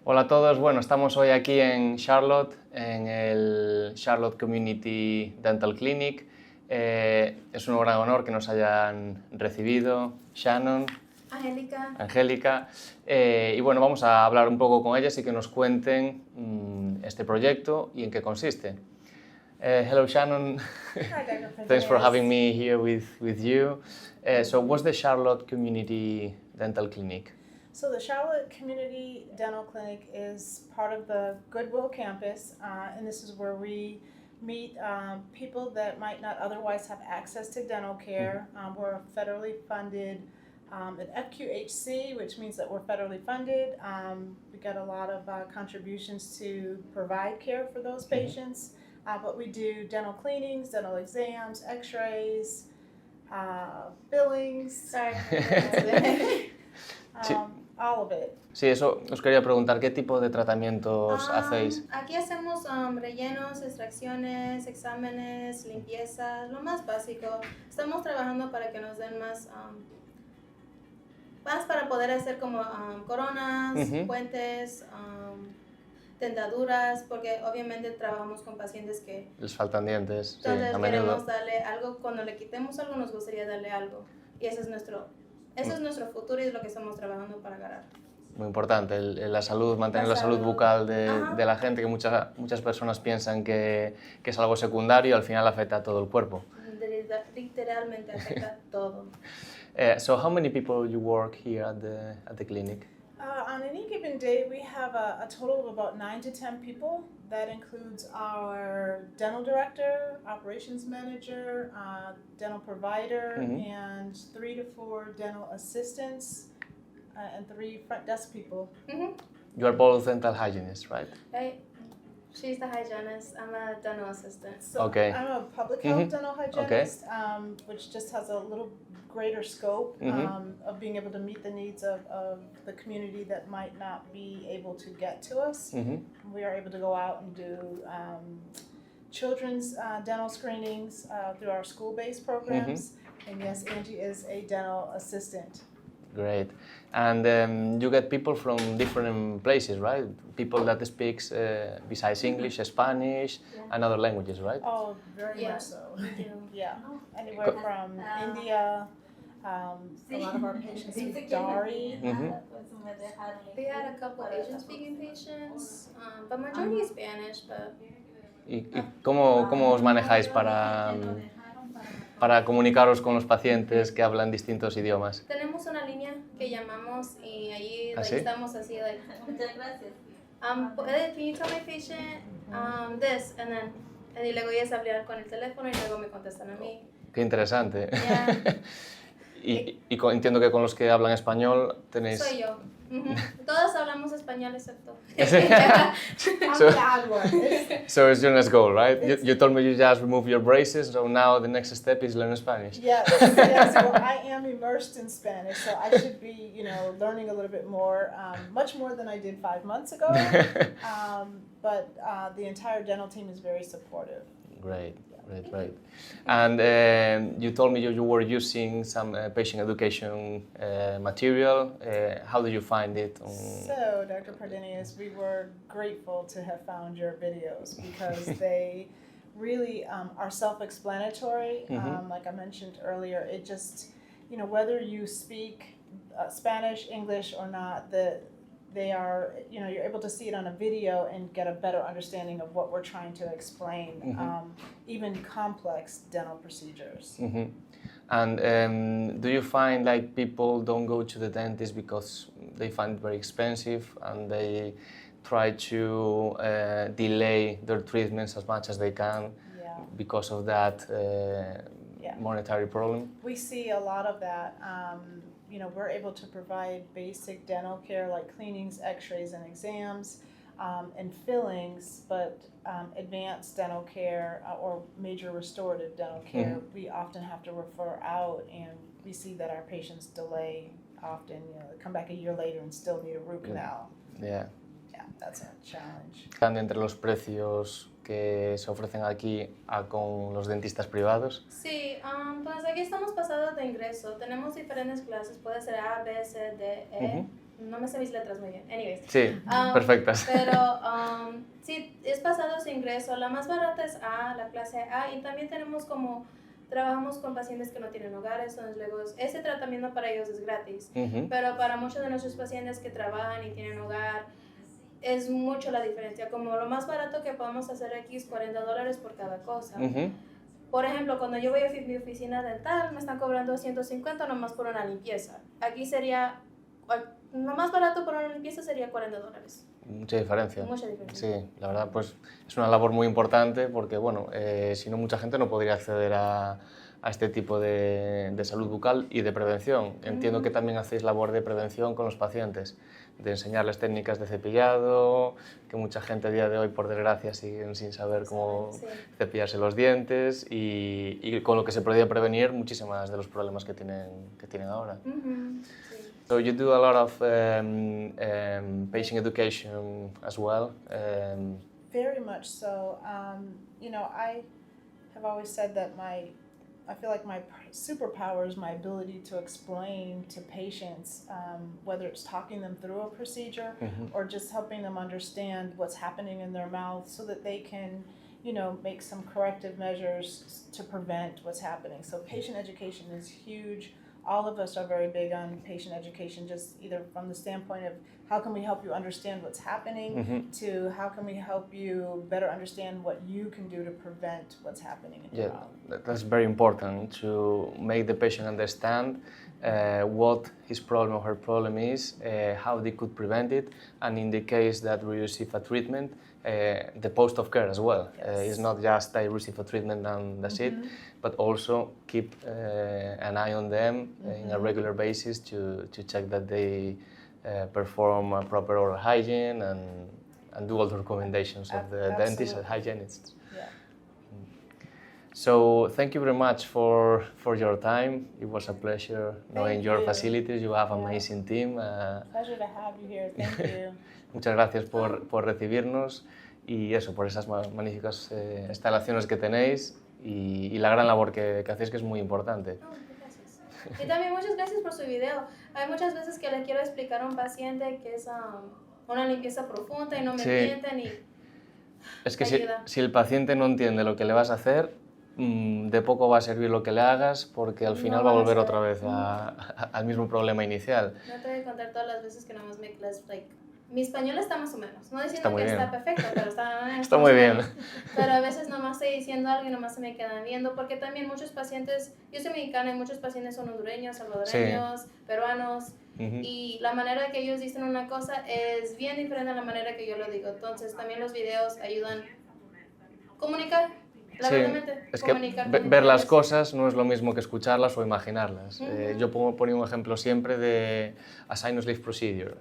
Hola a todos, bueno, estamos hoy aquí en Charlotte, en el Charlotte Community Dental Clinic. Es un gran honor que nos hayan recibido Shannon, Angélica, y bueno, vamos a hablar un poco con ellas y que nos cuenten este proyecto y en qué consiste. Hello Shannon, Hi, Dr. thanks for Padenas. having me here with you. So what's the Charlotte Community Dental Clinic? So the Charlotte Community Dental Clinic is part of the Goodwill campus, and this is where we meet people that might not otherwise have access to dental care. We're a federally funded an FQHC, which means that we're federally funded. We got a lot of contributions to provide care for those patients, but we do dental cleanings, dental exams, x-rays, billings, all of it. Sí, eso os quería preguntar, ¿qué tipo de tratamientos hacéis? Aquí hacemos rellenos, extracciones, exámenes, limpieza, lo más básico. Estamos trabajando para que nos den más para poder hacer como coronas, puentes, dentaduras, porque obviamente trabajamos con pacientes que Les faltan dientes, sí, entonces a menudo. queremos darle algo, cuando le quitemos algo nos gustaría darle algo. Y ese es nuestro futuro y es lo que estamos trabajando para ganar. Muy importante, la salud, mantener la salud bucal de la gente, que muchas personas piensan que es algo secundario y al final afecta a todo el cuerpo. Literalmente afecta todo. So how many people you work here at the clinic? On any given day, we have a total of about 9 to 10 people. That includes our dental director, operations manager, dental provider, and 3 to 4 dental assistants, and 3 front desk people. You are both dental hygienists, right? She's the hygienist, I'm a dental assistant. So Okay. I'm a public health dental hygienist, which just has a little greater scope of being able to meet the needs of the community that might not be able to get to us. We are able to go out and do children's dental screenings through our school-based programs. And yes, Angie is a dental assistant. Great. And you get people from different places, right? People that speak besides English, Spanish, and other languages, right? Oh, very much so. We do. Yeah, anywhere from India. A lot of our patients speak Dari. We had a couple Asian-speaking patients, but majority is Spanish. But ¿Y cómo os manejáis para comunicaros con los pacientes que hablan distintos idiomas? tenemos una línea que llamamos y ahí ¿Ah, sí? estamos así, muchas gracias. Can you tell my patient this? Y luego ellos hablan con el teléfono y luego me contestan a mí. Qué interesante. Yeah. Y entiendo que con los que hablan español tenéis... Soy yo. Todos hablamos español excepto. I'm the odd one. So it's your next goal, right? You told me you just removed your braces, so now the next step is learn Spanish. Yes, well, I am immersed in Spanish, so I should be, learning a little bit more, much more than I did 5 months ago. But the entire dental team is very supportive. Great. And you told me you were using some patient education material. How did you find it? So, Dr. Padenas, we were grateful to have found your videos because they really are self-explanatory. Like I mentioned earlier, it just, whether you speak Spanish, English, or not, they are, you're able to see it on a video and get a better understanding of what we're trying to explain, even complex dental procedures. And do you find like people don't go to the dentist because they find it very expensive and they try to delay their treatments as much as they can because of that monetary problem? We see a lot of that. We're able to provide basic dental care like cleanings, x-rays, and exams, and fillings, but advanced dental care or major restorative dental care, we often have to refer out, and we see that our patients delay often, they come back a year later and still need a root canal. Yeah, that's a challenge. Entre los precios que se ofrecen aquí con los dentistas privados. Sí, pues aquí estamos pasados de ingreso. Tenemos diferentes clases, puede ser A, B, C, D, E. no me sé mis letras muy bien. Anyways. Sí, perfectas. Pero sí, es pasado su ingreso. La más barata es A, la clase A, y también trabajamos con pacientes que no tienen hogares, entonces luego ese tratamiento para ellos es gratis. Pero para muchos de nuestros pacientes que trabajan y tienen hogar, es mucho la diferencia. Como lo más barato que podemos hacer aquí es $40 por cada cosa. Por ejemplo, cuando yo voy a mi oficina dental, me están cobrando 150 nomás por una limpieza. Aquí sería, lo más barato por una limpieza sería $40. Mucha diferencia. Mucha diferencia. Sí, la verdad, pues es una labor muy importante porque, bueno, si no, mucha gente no podría acceder a este tipo de salud bucal y de prevención. Entiendo que también hacéis labor de prevención con los pacientes, de enseñarles técnicas de cepillado, que mucha gente a día de hoy, por desgracia, siguen sin saber cómo cepillarse los dientes y con lo que se podría prevenir muchísimas de los problemas que tienen ahora. So you do a lot of patient education as well. Very much so. You know, I have always said that I feel like my superpower is my ability to explain to patients, whether it's talking them through a procedure or just helping them understand what's happening in their mouth so that they can, you know, make some corrective measures to prevent what's happening. So patient education is huge. All of us are very big on patient education, just either from the standpoint of how can we help you understand what's happening to how can we help you better understand what you can do to prevent what's happening in your mouth. That's very important to make the patient understand what his problem or her problem is, how they could prevent it, and in the case that we receive a treatment, the post of care as well. It's not just I receive a treatment and that's it, but also keep an eye on them in a regular basis to check that they perform a proper oral hygiene and do all the recommendations of the dentist and hygienists. So thank you very much for your time. It was a pleasure knowing your facilities. You have an amazing team. Pleasure to have you here. Thank you. Muchas gracias por recibirnos y eso, por esas magníficas instalaciones que tenéis y la gran labor que hacéis, que es muy importante. Gracias. Y también muchas gracias por su video. Hay muchas veces que le quiero explicar a un paciente que es una limpieza profunda y no me entienden y es que si el paciente no entiende lo que le vas a hacer, de poco va a servir lo que le hagas porque al final va a volver otra vez al mismo problema inicial. No te voy a contar todas las veces que nomás mi español está más o menos, no diciendo que está perfecto, pero está muy bien. Pero a veces nomás estoy diciendo algo y nomás se me quedan viendo, porque también muchos pacientes, yo soy mexicana y muchos pacientes son hondureños, salvadoreños, peruanos, y la manera que ellos dicen una cosa es bien diferente a la manera que yo lo digo. Entonces también los videos ayudan a comunicar. Es que ver las cosas no es lo mismo que escucharlas o imaginarlas. Yo ponía un ejemplo siempre de a sinus lift procedure.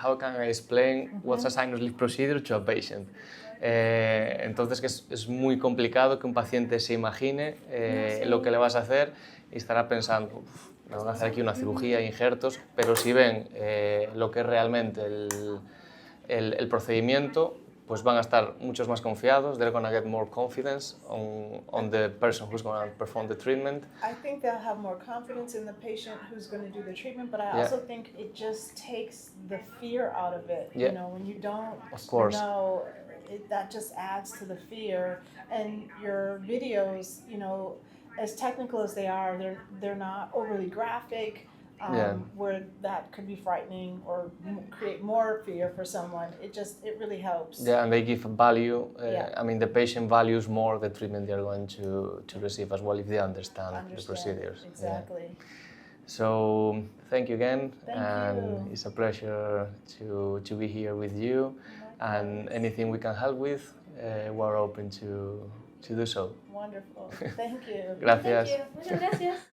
How can I explain what's a sinus lift procedure to a patient? Entonces que es muy complicado que un paciente se imagine lo que le vas a hacer y estará pensando, me van a hacer aquí una cirugía, injertos, pero si ven lo que es realmente el procedimiento, pues van a estar muchos más confiados. They're going to get more confidence on the person who's going to perform the treatment. I think they'll have more confidence in the patient who's going to do the treatment, but I also think it just takes the fear out of it. You know, when you don't know, that just adds to the fear. And your videos, you know, as technical as they are, they're not overly graphic. Where that could be frightening or create more fear for someone. It really helps. Yeah, and they give value. I mean, the patient values more the treatment they're going to receive as well if they understand the procedures. Exactly. So thank you again, Thank you. It's a pleasure to be here with you. And anything we can help with, we're open to do so. Wonderful. Thank you. Gracias. Thank you. Muchas gracias.